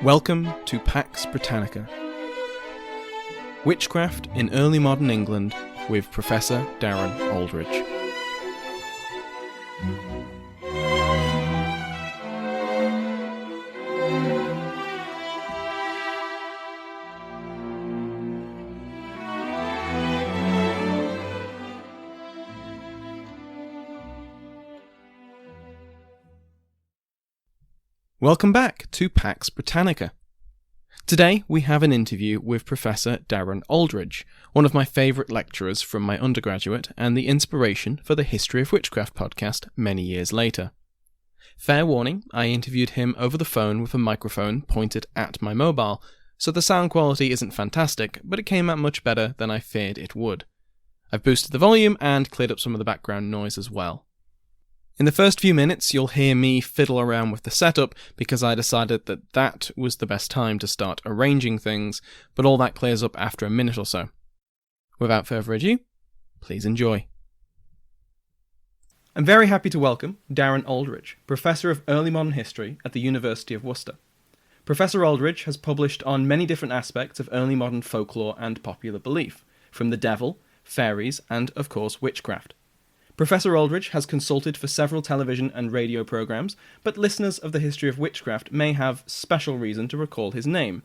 Welcome to Pax Britannica. Witchcraft in Early Modern England with Professor Darren Oldridge. Welcome back to Pax Britannica. Today we have an interview with Professor Darren Oldridge, one of my favourite lecturers from my undergraduate and the inspiration for the History of Witchcraft podcast many years later. Fair warning, I interviewed him over the phone with a microphone pointed at my mobile, so the sound quality isn't fantastic, but it came out much better than I feared it would. I've boosted the volume and cleared up some of the background noise as well. In the first few minutes, you'll hear me fiddle around with the setup because I decided that was the best time to start arranging things, but all that clears up after a minute or so. Without further ado, please enjoy. I'm very happy to welcome Darren Oldridge, Professor of Early Modern History at the University of Worcester. Professor Oldridge has published on many different aspects of early modern folklore and popular belief, from the devil, fairies, and, of course, witchcraft. Professor Oldridge has consulted for several television and radio programmes, but listeners of the History of Witchcraft may have special reason to recall his name.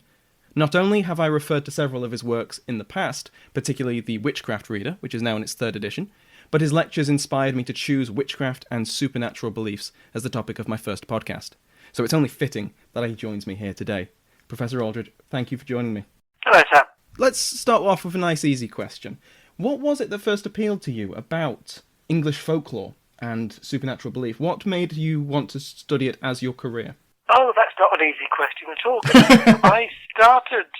Not only have I referred to several of his works in the past, particularly the Witchcraft Reader, which is now in its third edition, but his lectures inspired me to choose witchcraft and supernatural beliefs as the topic of my first podcast. So it's only fitting that he joins me here today. Professor Oldridge, thank you for joining me. Hello, Sam. Let's start off with a nice easy question. What was it that first appealed to you about English folklore and supernatural belief? What made you want to study it as your career? Oh, that's not an easy question at all. I started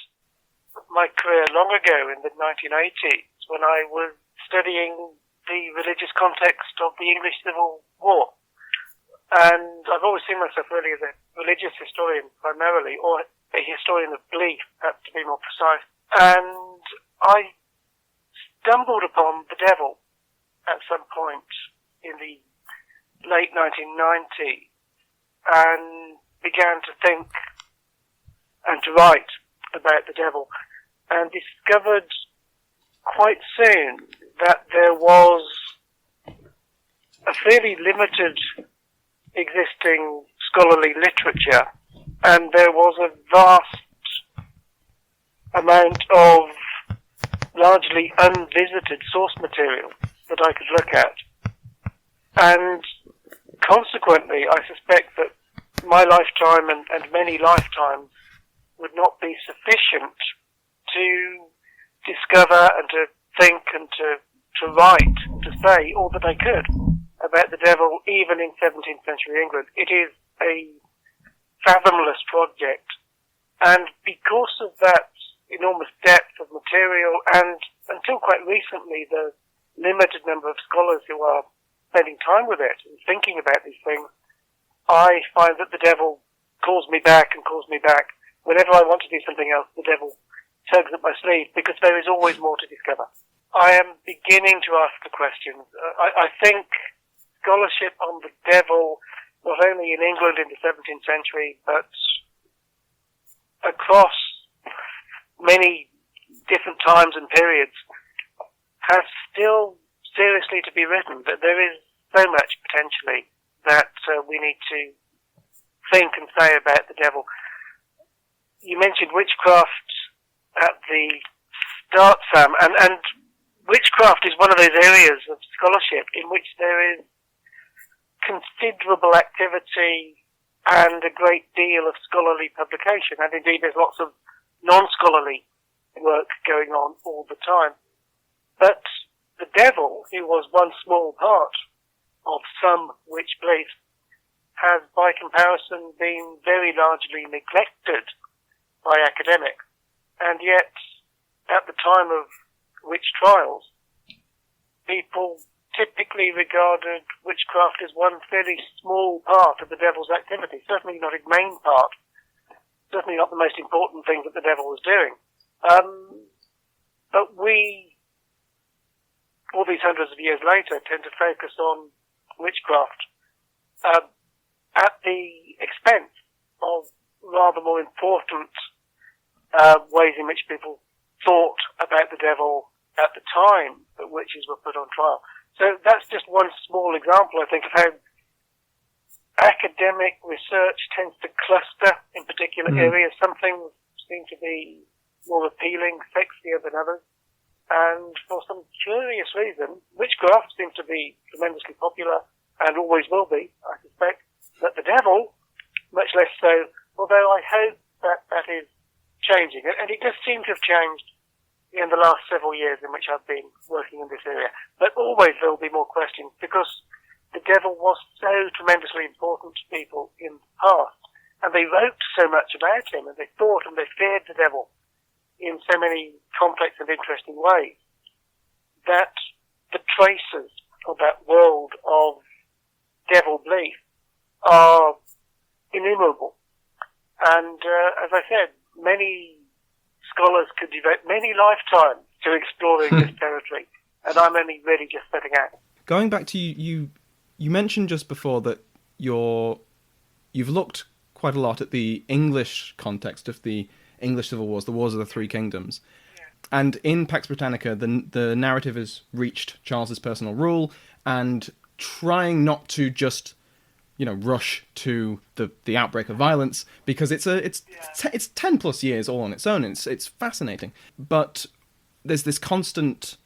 my career long ago in the 1980s when I was studying the religious context of the English Civil War. And I've always seen myself really as a religious historian primarily, or a historian of belief, perhaps to be more precise. And I stumbled upon the devil at some point in the late 1990s and began to think and to write about the devil, and discovered quite soon that there was a fairly limited existing scholarly literature, and there was a vast amount of largely unvisited source material that I could look at. And consequently, I suspect that my lifetime and many lifetimes would not be sufficient to discover and to think and to write, to say all that I could about the devil, even in 17th century England. It is a fathomless project. And because of that enormous depth of material, and until quite recently, the limited number of scholars who are spending time with it and thinking about these things, I find that the devil calls me back and calls me back. Whenever I want to do something else, the devil tugs at my sleeve, because there is always more to discover. I am beginning to ask the questions. I think scholarship on the devil, not only in England in the 17th century, but across many different times and periods, has still seriously to be written. But there is so much potentially that we need to think and say about the devil. You mentioned witchcraft at the start, Sam, and witchcraft is one of those areas of scholarship in which there is considerable activity and a great deal of scholarly publication, and indeed there's lots of non-scholarly work going on all the time. But the devil, who was one small part of some witch beliefs, has by comparison been very largely neglected by academics. And yet, at the time of witch trials, people typically regarded witchcraft as one fairly small part of the devil's activity, certainly not his main part, certainly not the most important thing that the devil was doing. But we, all these hundreds of years later, tend to focus on witchcraft at the expense of rather more important ways in which people thought about the devil at the time that witches were put on trial. So that's just one small example, I think, of how academic research tends to cluster in particular areas. Some things seem to be more appealing, sexier than others. And for some curious reason, witchcraft seems to be tremendously popular and always will be, I suspect. But the devil, much less so, although I hope that that is changing. And it does seem to have changed in the last several years in which I've been working in this area. But always there will be more questions because the devil was so tremendously important to people in the past. And they wrote so much about him, and they thought and they feared the devil in so many complex and interesting ways that the traces of that world of devil belief are innumerable. And as I said, many scholars could devote many lifetimes to exploring this territory, and I'm only really just setting out. Going back to you mentioned just before that you've looked quite a lot at the English context of the English Civil Wars, the Wars of the Three Kingdoms. Yeah. And in Pax Britannica, the narrative has reached Charles's personal rule and trying not to just, rush to the outbreak of violence, because it's 10 plus years all on its own. It's fascinating. But there's this constant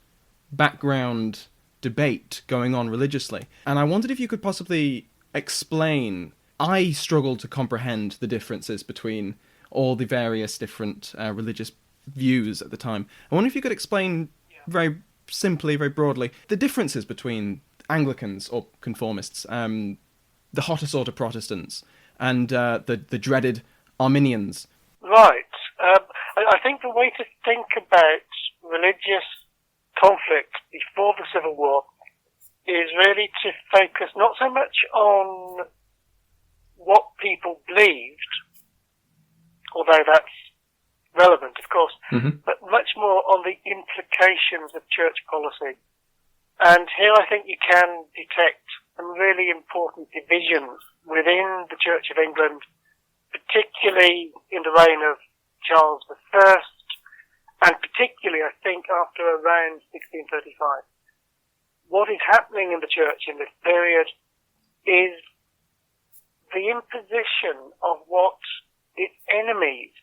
background debate going on religiously. And I wondered if you could possibly explain. I struggled to comprehend the differences between all the various different religious views at the time. I wonder if you could explain very simply, very broadly, the differences between Anglicans or conformists, the hotter sort of Protestants, and the dreaded Arminians. Right. I think the way to think about religious conflict before the Civil War is really to focus not so much on what people believed, although that's relevant, of course, but much more on the implications of church policy. And here I think you can detect some really important divisions within the Church of England, particularly in the reign of Charles I, and particularly, I think, after around 1635. What is happening in the church in this period is the imposition of what its enemies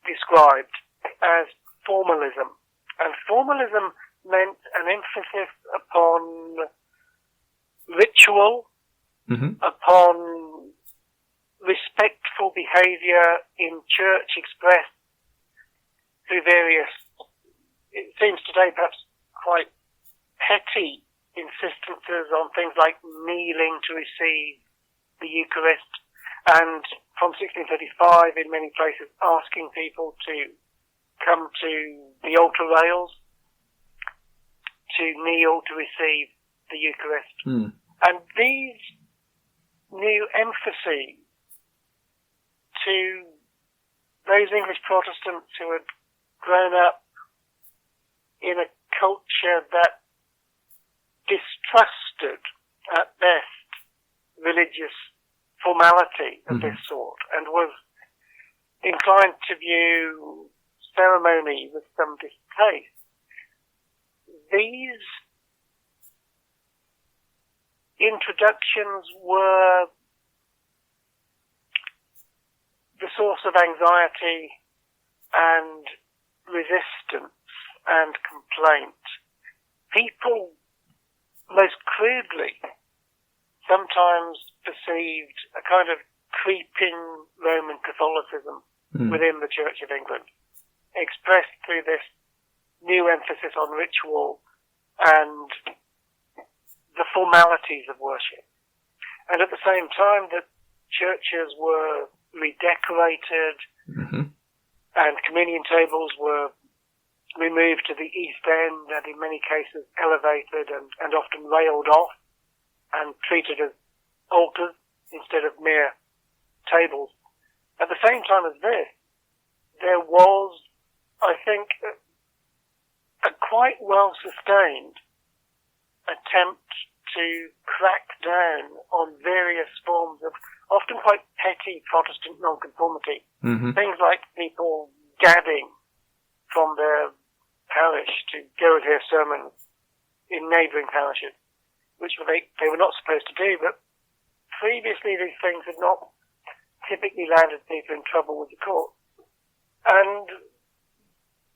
described as formalism. And formalism meant an emphasis upon ritual, upon respectful behaviour in church expressed through various, it seems today perhaps quite petty insistences on things like kneeling to receive the Eucharist, and from 1635 in many places asking people to come to the altar rails to kneel to receive the Eucharist. And these new emphases to those English Protestants who had grown up in a culture that distrusted, at best, religious formality of this sort, and was inclined to view ceremony with some distaste. These introductions were the source of anxiety and resistance and complaint. People, most crudely, sometimes perceived a kind of creeping Roman Catholicism within the Church of England, expressed through this new emphasis on ritual and the formalities of worship. And at the same time that churches were redecorated and communion tables were removed to the East End and in many cases elevated and often railed off and treated as altars instead of mere tables. At the same time as this, there was, I think, a quite well-sustained attempt to crack down on various forms of often quite petty Protestant nonconformity. Mm-hmm. Things like people gadding from their parish to go and hear sermons in neighbouring parishes, which they were not supposed to do, but previously these things had not typically landed people in trouble with the court. And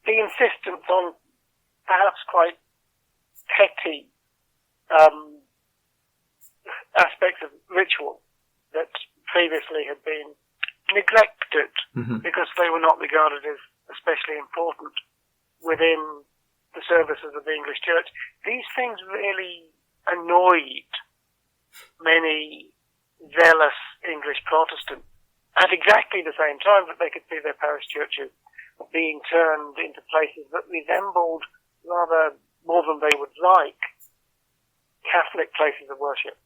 the insistence on perhaps quite petty aspects of ritual that previously had been neglected because they were not regarded as especially important within the services of the English Church. These things really annoyed many zealous English Protestants at exactly the same time that they could see their parish churches being turned into places that resembled, rather more than they would like, Catholic places of worship.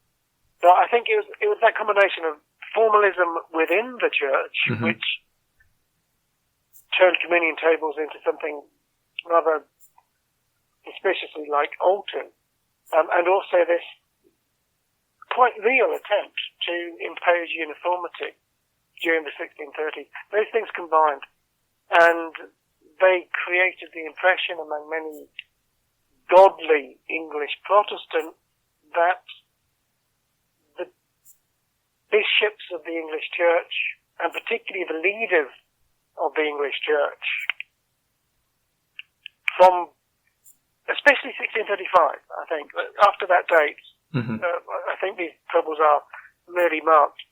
So I think it was that combination of formalism within the church, which turned communion tables into something rather suspiciously like altars, and also this quite real attempt to impose uniformity during the 1630s. Those things combined, and they created the impression among many godly English Protestants that the bishops of the English Church, and particularly the leaders of the English Church, from especially 1635, I think, after that date, I think these troubles are really marked.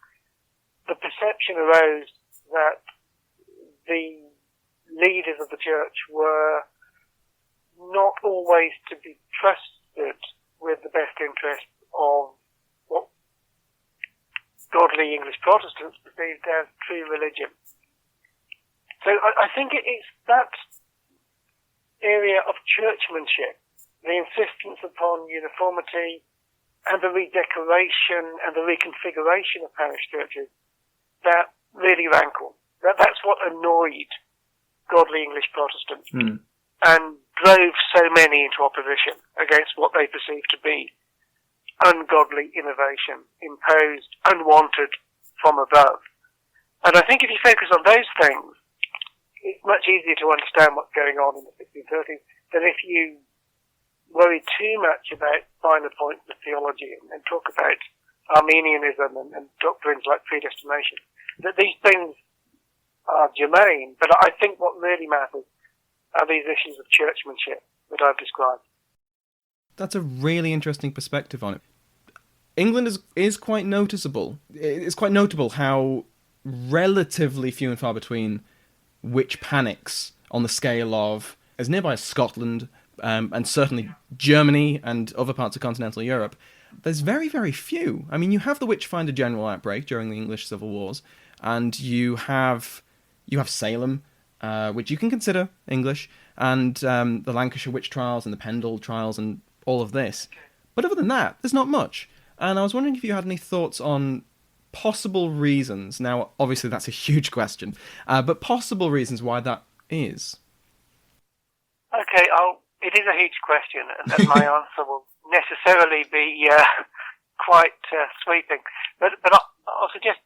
The perception arose that the leaders of the church were not always to be trusted with the best interests of what godly English Protestants perceived as true religion. So I think it's that area of churchmanship, the insistence upon uniformity and the redecoration and the reconfiguration of parish churches, that really rankled. That's what annoyed godly English Protestants and drove so many into opposition against what they perceived to be ungodly innovation, imposed, unwanted from above. And I think if you focus on those things, it's much easier to understand what's going on in the 1630s than if you worry too much about finer points of theology and talk about Arminianism and doctrines like predestination. That these things are germane, but I think what really matters are these issues of churchmanship that I've described. That's a really interesting perspective on it. England is quite noticeable. It's quite notable how relatively few and far between witch panics on the scale of as nearby as Scotland and certainly Germany and other parts of continental Europe. There's very, very few. I mean, you have the Witchfinder General outbreak during the English Civil Wars, and you have Salem, which you can consider English, and the Lancashire witch trials and the Pendle trials and all of this. But other than that, there's not much. And I was wondering if you had any thoughts on possible reasons. Now, obviously, that's a huge question, but possible reasons why that is. Okay, it is a huge question, and my answer will necessarily be quite sweeping. But I'll suggest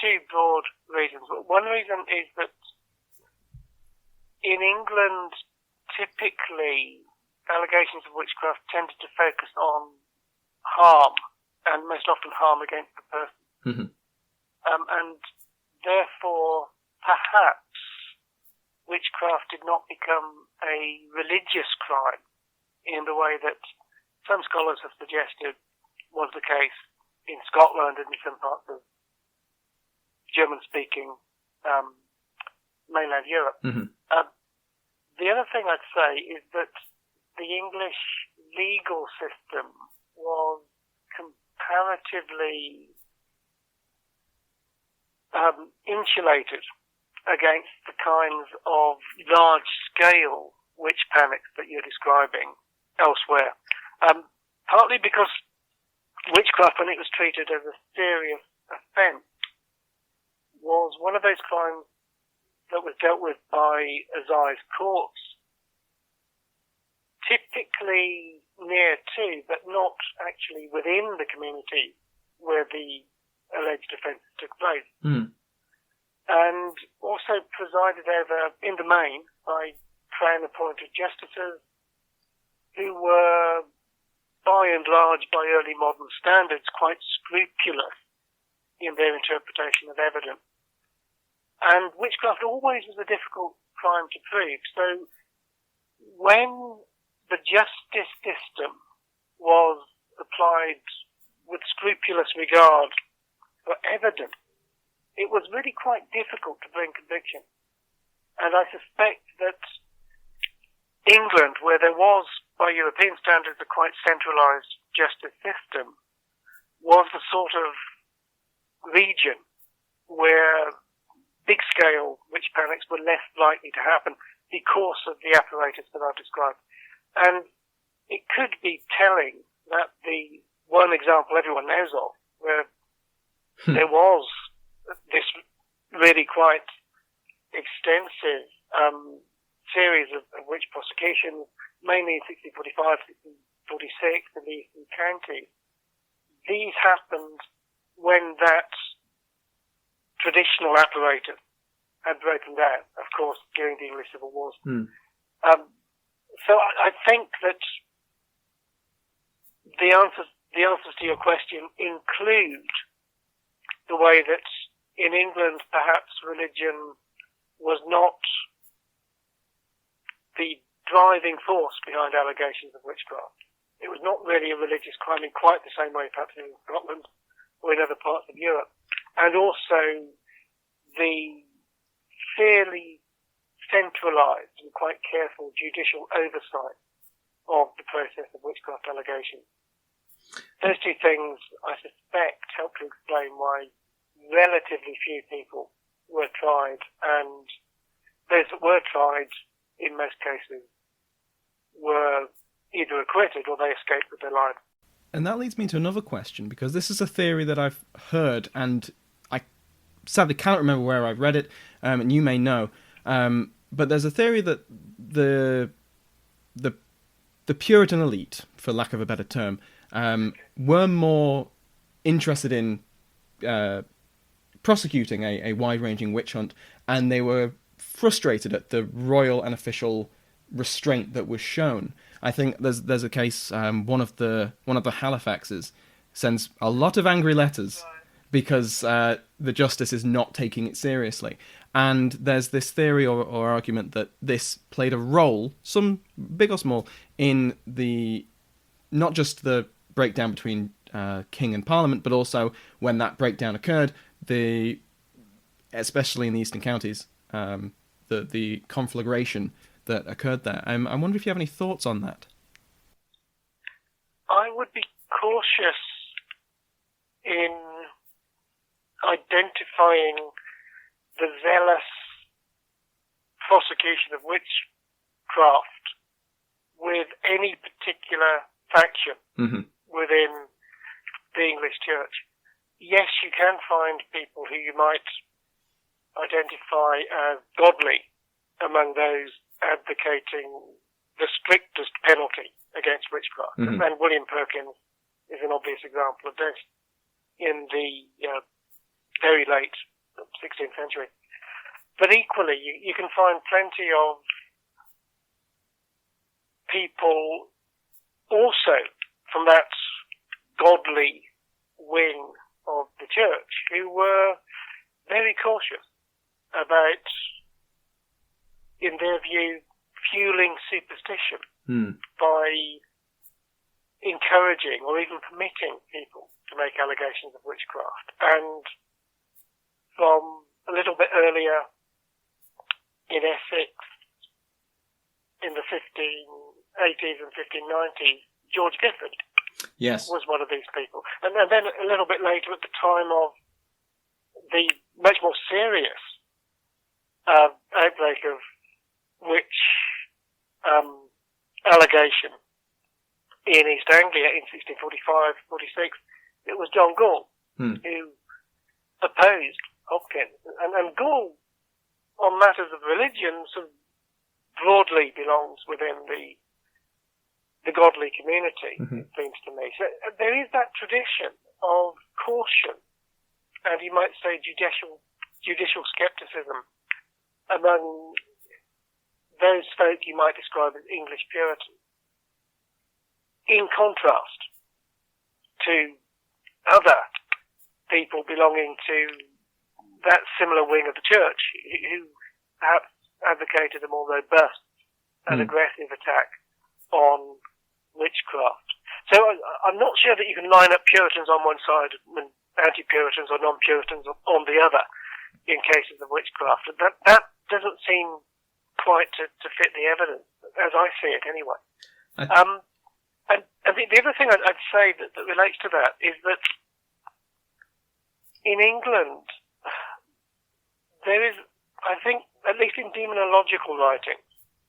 two broad reasons. One reason is that in England, typically, allegations of witchcraft tended to focus on harm, and most often harm against the person. And therefore, perhaps, witchcraft did not become a religious crime in the way that some scholars have suggested was the case in Scotland and in some parts of German-speaking mainland Europe. The other thing I'd say is that the English legal system was comparatively insulated against the kinds of large-scale witch panics that you're describing elsewhere. Partly because witchcraft, when it was treated as a serious offence, was one of those crimes that was dealt with by assize courts, typically near to, but not actually within the community where the alleged offences took place. Mm. And also presided over, in the main, by Crown-appointed justices who were, by and large, by early modern standards, quite scrupulous in their interpretation of evidence. And witchcraft always was a difficult crime to prove. So when the justice system was applied with scrupulous regard for evidence, it was really quite difficult to bring conviction. And I suspect that England, where there was, by European standards, a quite centralised justice system, was the sort of region where big-scale witch panics were less likely to happen because of the apparatus that I've described. And it could be telling that the one example everyone knows of, where there was this really quite extensive series of witch prosecutions, mainly in 1645, 1646 in the eastern counties. These happened when that traditional apparatus had broken down, of course, during the English Civil Wars. So I think that the answers to your question include the way that in England perhaps religion was not the driving force behind allegations of witchcraft. It was not really a religious crime in quite the same way perhaps in Scotland or in other parts of Europe. And also the fairly centralised and quite careful judicial oversight of the process of witchcraft allegations. Those two things, I suspect, help to explain why relatively few people were tried, and those that were tried, in most cases, were either acquitted or they escaped with their lives. And that leads me to another question, because this is a theory that I've heard, and I sadly cannot remember where I've read it, and you may know, but there's a theory that the Puritan elite, for lack of a better term, were more interested in prosecuting a wide-ranging witch hunt, and they were frustrated at the royal and official restraint that was shown. I think there's a case, one of the Halifaxes sends a lot of angry letters because the justice is not taking it seriously. And there's this theory or argument that this played a role, some big or small, in the not just the breakdown between king and parliament, but also when that breakdown occurred, especially in the eastern counties, the conflagration that occurred there. I wonder if you have any thoughts on that. I would be cautious in identifying the zealous prosecution of witchcraft with any particular faction within the English Church. Yes, you can find people who you might identify as godly among those advocating the strictest penalty against witchcraft. And William Perkins is an obvious example of this in the very late 16th century. But equally, you can find plenty of people also from that godly wing of the church who were very cautious about, in their view, fueling superstition by encouraging or even permitting people to make allegations of witchcraft. And from a little bit earlier in Essex, in the 1580s and 1590s, George Gifford was one of these people. And then a little bit later, at the time of the much more serious outbreak of witch allegation in East Anglia in 1645-46, it was John Gall who opposed Hopkins. And Gall, on matters of religion, sort of broadly belongs within the godly community, it seems to me. So there is that tradition of caution and you might say judicial skepticism among those folk you might describe as English Puritans, in contrast to other people belonging to that similar wing of the church who perhaps advocated a more robust and aggressive attack on witchcraft. So I'm not sure that you can line up Puritans on one side and anti-Puritans or non-Puritans on the other in cases of witchcraft. That doesn't seem quite to fit the evidence, as I see it anyway. And the other thing I'd say that relates to that is that in England, there is, I think, at least in demonological writing,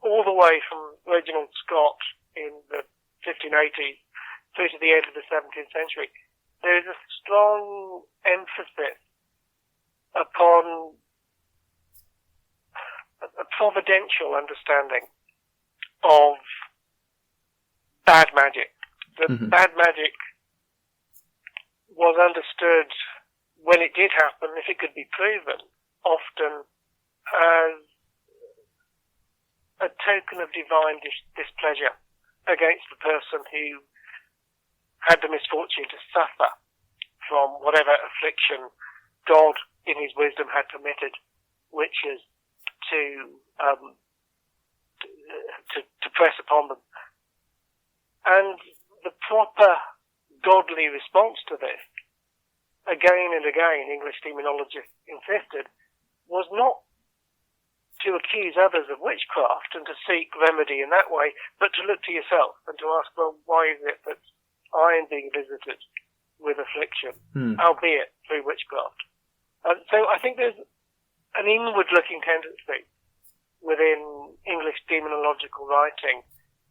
all the way from Reginald Scott in the 1580s through to the end of the 17th century, there is a strong emphasis upon a providential understanding of bad magic. That bad magic was understood when it did happen, if it could be proven, often as a token of divine displeasure against the person who had the misfortune to suffer from whatever affliction God, in his wisdom, had permitted witches to press upon them. And the proper godly response to this, again and again, English demonologists insisted, was not to accuse others of witchcraft and to seek remedy in that way, but to look to yourself and to ask, well, why is it that I am being visited with affliction, albeit through witchcraft? So I think there's an inward-looking tendency within English demonological writing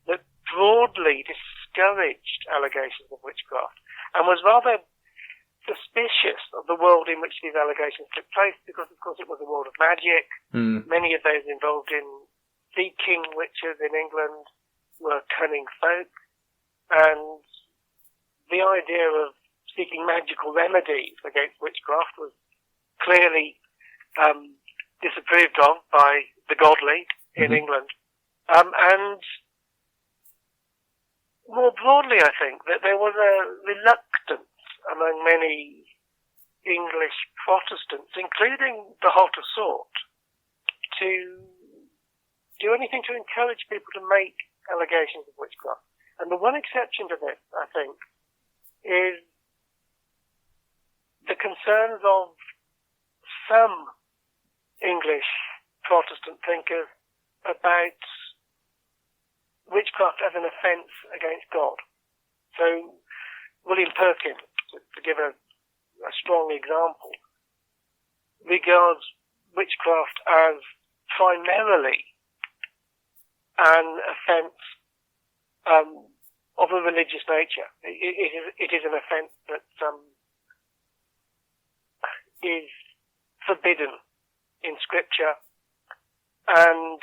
that broadly discouraged allegations of witchcraft and was rather suspicious of the world in which these allegations took place because, of course, it was a world of magic. Many of those involved in seeking witches in England were cunning folk, and the idea of seeking magical remedies against witchcraft was clearly disapproved of by the godly in England. And more broadly, I think that there was a reluctance among many English Protestants, including the hotter sort, to do anything to encourage people to make allegations of witchcraft. And the one exception to this, I think, is the concerns of some English Protestant thinkers about witchcraft as an offence against God. So William Perkins, to give a strong example, regards witchcraft as primarily an offence of a religious nature. It is an offence that is forbidden in Scripture and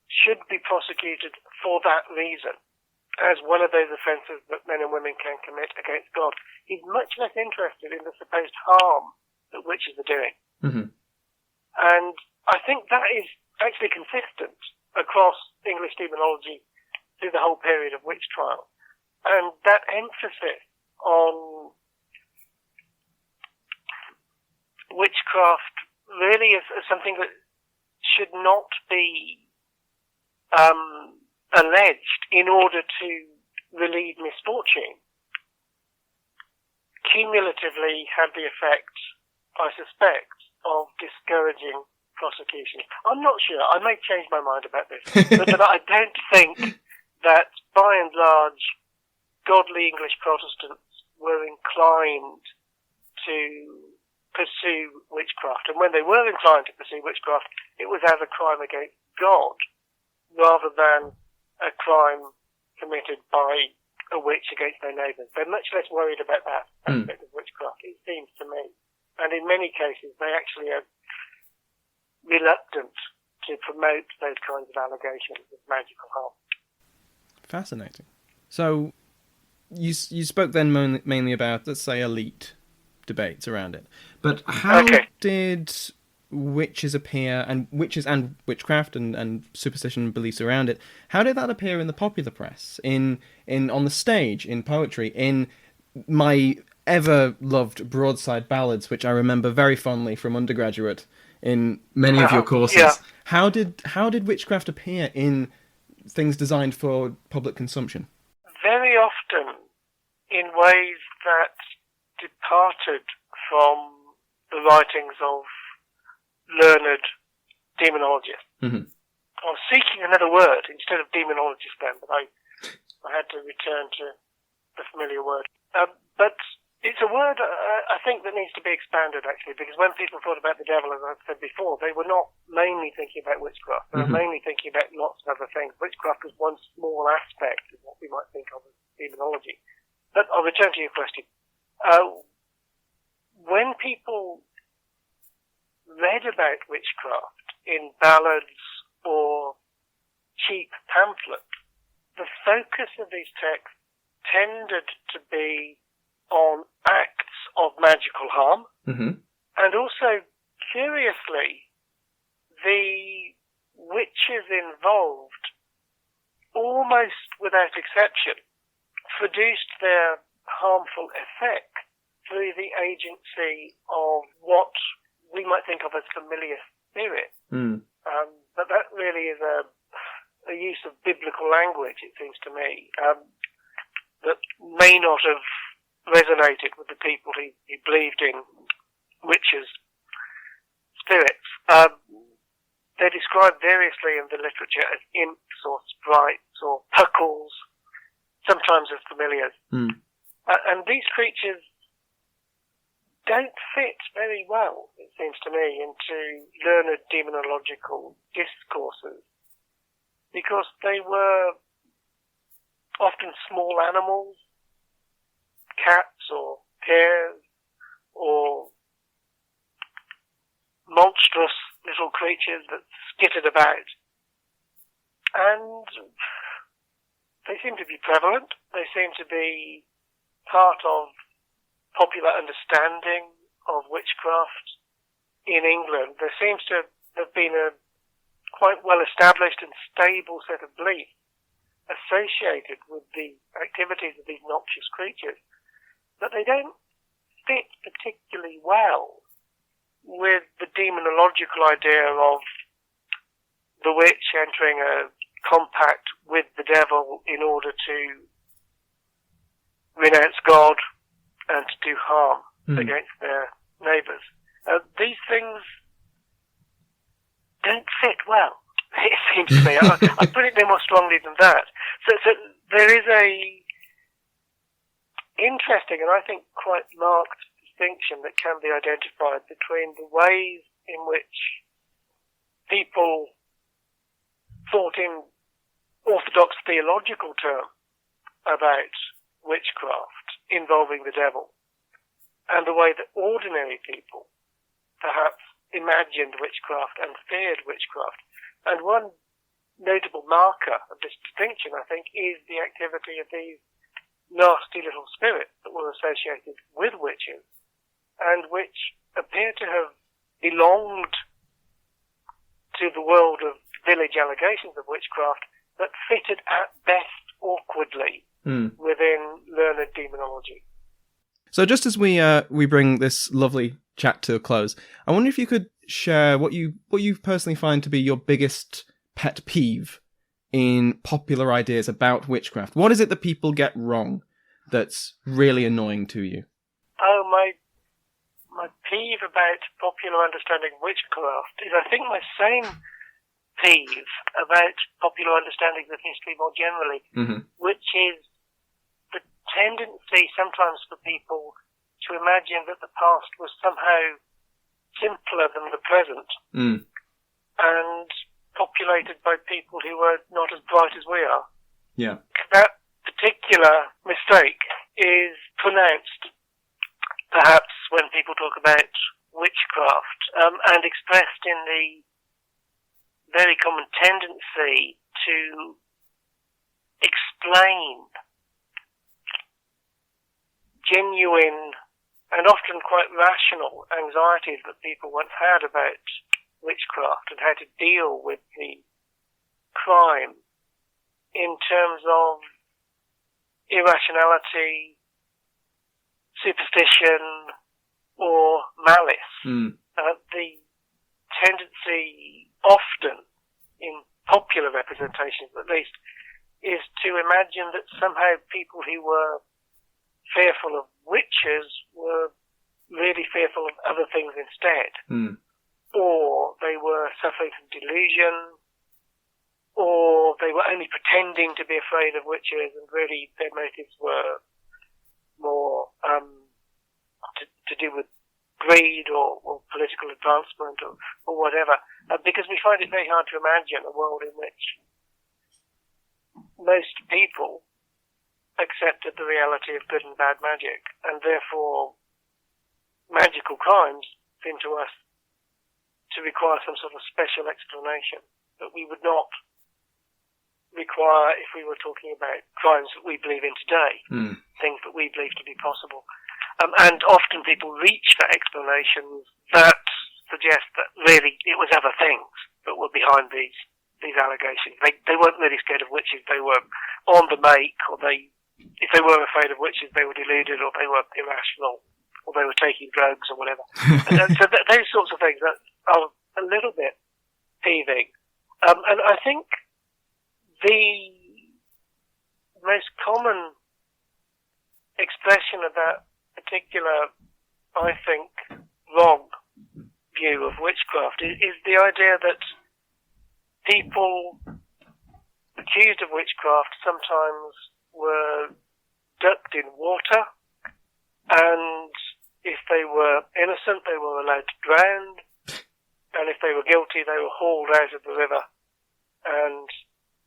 should be prosecuted for that reason, as one of those offences that men and women can commit against God. He's much less interested in the supposed harm that witches are doing. And I think that is actually consistent across English demonology through the whole period of witch trials. And that emphasis on witchcraft really is something that should not be alleged in order to relieve misfortune, cumulatively had the effect, I suspect, of discouraging prosecution. I'm not sure. I may change my mind about this, but I don't think that, by and large, godly English Protestants were inclined to pursue witchcraft. And when they were inclined to pursue witchcraft, it was as a crime against God, rather than a crime committed by a witch against their neighbours. They're much less worried about that aspect of witchcraft, it seems to me. And in many cases, they actually are reluctant to promote those kinds of allegations of magical harm. Fascinating. So, you spoke then mainly about, let's say, elite debates around it. But how did witches appear, and witches and witchcraft and superstition and beliefs around it, how did that appear in the popular press, in on the stage, in poetry, in my ever-loved broadside ballads, which I remember very fondly from undergraduate in many of your courses? Yeah. How did witchcraft appear in things designed for public consumption? Very often in ways that departed from the writings of learned demonologists. Mm-hmm. I was seeking another word instead of demonologist then, but I had to return to the familiar word. But it's a word, I think, that needs to be expanded, actually, because when people thought about the devil, as I've said before, they were not mainly thinking about witchcraft. They were mainly thinking about lots of other things. Witchcraft was one small aspect of what we might think of as demonology. But I'll return to your question. When people read about witchcraft in ballads or cheap pamphlets, the focus of these texts tended to be on acts of magical harm, and also, curiously, the witches involved, almost without exception, produced their harmful effect through the agency of what we might think of as familiar spirit. But that really is a use of biblical language, it seems to me, that may not have resonated with the people who believed in witches' spirits. They're described variously in the literature as imps or sprites or puckles, sometimes as familiars. And these creatures don't fit very well, it seems to me, into learned demonological discourses, because they were often small animals, cats or hares, or monstrous little creatures that skittered about. And they seem to be prevalent. They seem to be part of popular understanding of witchcraft in England. There seems to have been a quite well-established and stable set of beliefs associated with the activities of these noxious creatures, but they don't fit particularly well with the demonological idea of the witch entering a compact with the devil in order to renounce God and to do harm against their neighbours. These things don't fit well, it seems to me. I put it no more strongly than that. So there is a interesting and I think quite marked distinction that can be identified between the ways in which people thought in orthodox theological terms about witchcraft involving the devil, and the way that ordinary people perhaps imagined witchcraft and feared witchcraft. And one notable marker of this distinction, I think, is the activity of these nasty little spirits that were associated with witches, and which appear to have belonged to the world of village allegations of witchcraft, but fitted at best awkwardly within learned demonology. So just as we bring this lovely chat to a close, I wonder if you could share what you personally find to be your biggest pet peeve in popular ideas about witchcraft. What is it that people get wrong that's really annoying to you? Oh, my peeve about popular understanding of witchcraft is, I think, my same peeve about popular understanding of history more generally, which is the tendency sometimes for people to imagine that the past was somehow simpler than the present and populated by people who were not as bright as we are. Yeah. That particular mistake is pronounced perhaps when people talk about witchcraft and expressed in the very common tendency to explain genuine and often quite rational anxieties that people once had about witchcraft and how to deal with the crime in terms of irrationality, superstition, or malice. The tendency, often in popular representations at least, is to imagine that somehow people who were fearful of witches were really fearful of other things instead. Or they were suffering from delusion, or they were only pretending to be afraid of witches and really their motives were more to do with greed or political advancement or whatever. Because we find it very hard to imagine a world in which most people accepted the reality of good and bad magic, and therefore magical crimes seem to us to require some sort of special explanation that we would not require if we were talking about crimes that we believe in today, things that we believe to be possible. And often people reach for explanations that suggest that really it was other things that were behind these allegations. They weren't really scared of witches, they were on the make, or if they were afraid of witches, they were deluded, or they were irrational, or they were taking drugs, or whatever. And so those sorts of things are a little bit peeving. And I think the most common expression of that particular, I think, wrong view of witchcraft is the idea that people accused of witchcraft sometimes were ducked in water, and if they were innocent, they were allowed to drown, and if they were guilty, they were hauled out of the river and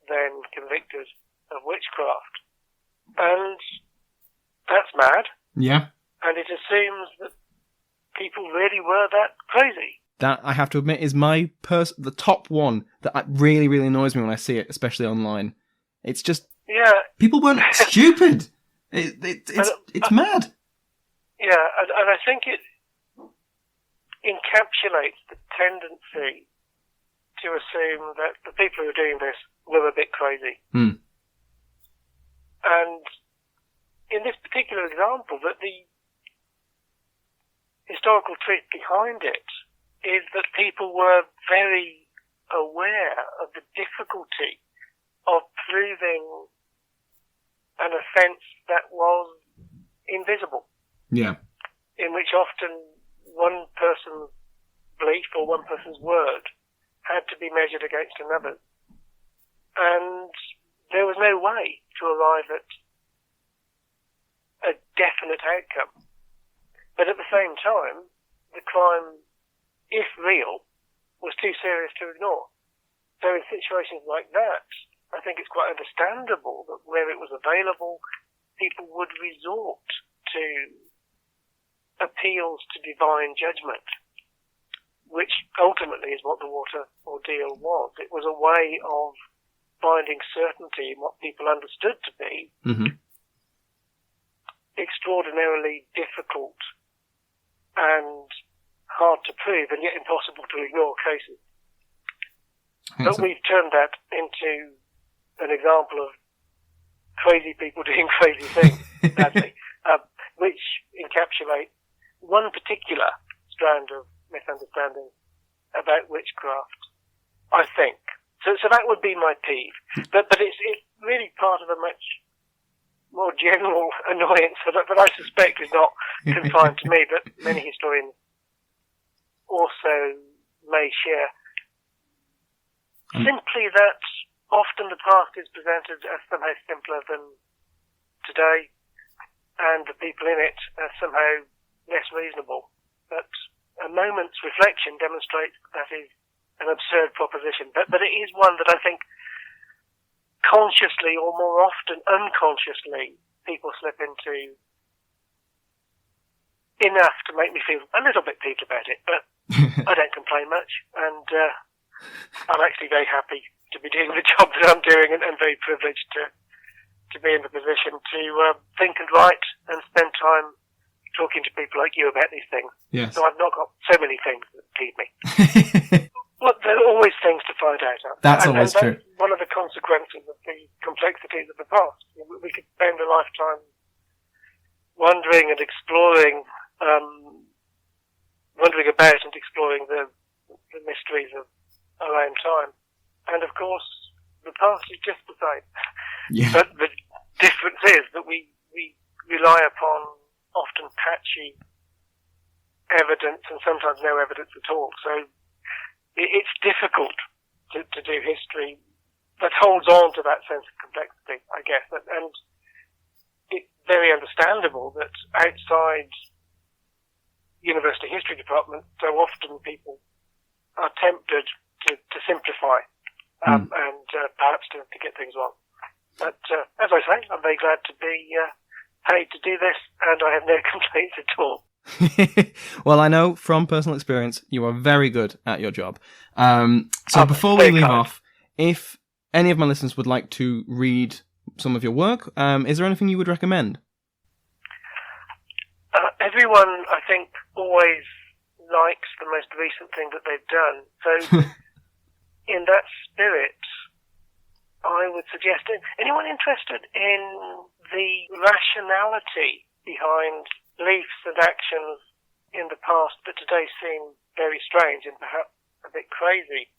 then convicted of witchcraft. And that's mad. Yeah. And it assumes that people really were that crazy. That, I have to admit, is the top one that really, really annoys me when I see it, especially online. It's just... Yeah. People weren't stupid. It's mad. Yeah, and I think it encapsulates the tendency to assume that the people who are doing this were a bit crazy. And in this particular example, that the historical truth behind it is that people were very aware of the difficulty of proving an offence that was invisible. Yeah. In which often one person's belief or one person's word had to be measured against another. And there was no way to arrive at a definite outcome. But at the same time, the crime, if real, was too serious to ignore. So in situations like that, I think it's quite understandable that where it was available, people would resort to appeals to divine judgment, which ultimately is what the water ordeal was. It was a way of finding certainty in what people understood to be extraordinarily difficult and hard to prove and yet impossible to ignore cases. But we've turned that into an example of crazy people doing crazy things, sadly, which encapsulate one particular strand of misunderstanding about witchcraft, I think. So that would be my peeve. But it's really part of a much more general annoyance that I suspect is not confined to me, but many historians also may share. Simply that often the past is presented as somehow simpler than today, and the people in it are somehow less reasonable. But a moment's reflection demonstrates that is an absurd proposition. But it is one that I think consciously or more often unconsciously people slip into enough to make me feel a little bit peeved about it. But I don't complain much, and I'm actually very happy to be doing the job that I'm doing, and very privileged to be in the position to think and write and spend time talking to people like you about these things. Yes. So I've not got so many things that feed me. Well, there are always things to find out. That's always true. That's one of the consequences of the complexities of the past. We could spend a lifetime wondering and exploring, wondering about and exploring the mysteries of our own time. And of course, the past is just the same. Yeah. But the difference is that we rely upon often patchy evidence and sometimes no evidence at all. So it's difficult to do history that holds on to that sense of complexity, I guess. And it's very understandable that outside university history departments, so often people are tempted to simplify and perhaps to get things wrong. But as I say, I'm very glad to be paid to do this, and I have no complaints at all. Well, I know from personal experience you are very good at your job. So before we leave off, if any of my listeners would like to read some of your work, is there anything you would recommend? Everyone, I think, always likes the most recent thing that they've done. So in that spirit, I would suggest anyone interested in the rationality behind beliefs and actions in the past that today seem very strange and perhaps a bit crazy,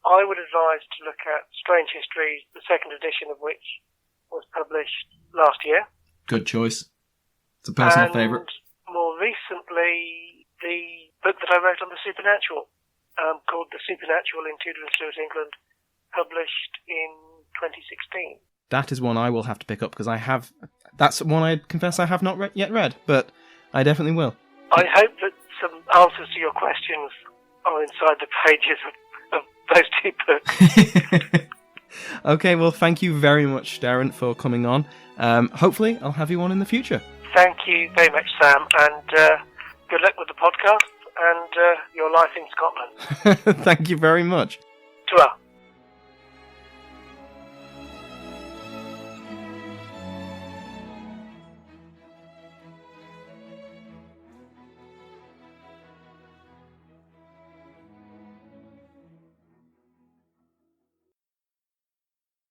I would advise to look at Strange Histories, the second edition of which was published last year. Good choice. It's a personal favourite. More recently, the book that I wrote on the supernatural, called The Supernatural in Tudor and Stuart England, published in 2016. That is one I will have to pick up because that's one I confess I have not yet read, but I definitely will. I hope that some answers to your questions are inside the pages of those two books. Okay, well, thank you very much, Darren, for coming on. Hopefully, I'll have you on in the future. Thank you very much, Sam, and good luck with the podcast and your life in Scotland. Thank you very much. Ta-ra.